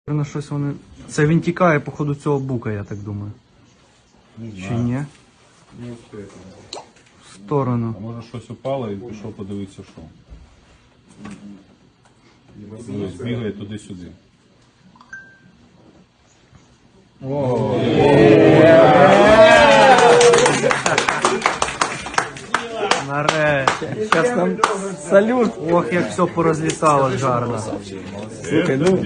На щось вони... Це він тікає, походу, цього бука, я так думаю. Чи ні? Не успію. В сторону. А може щось упало і пішов подивитися, що. Дивись, бігає туди-сюди. Нарешті. Зараз нам салют. Ох, як все порозліталось гарно. Слухай, ну...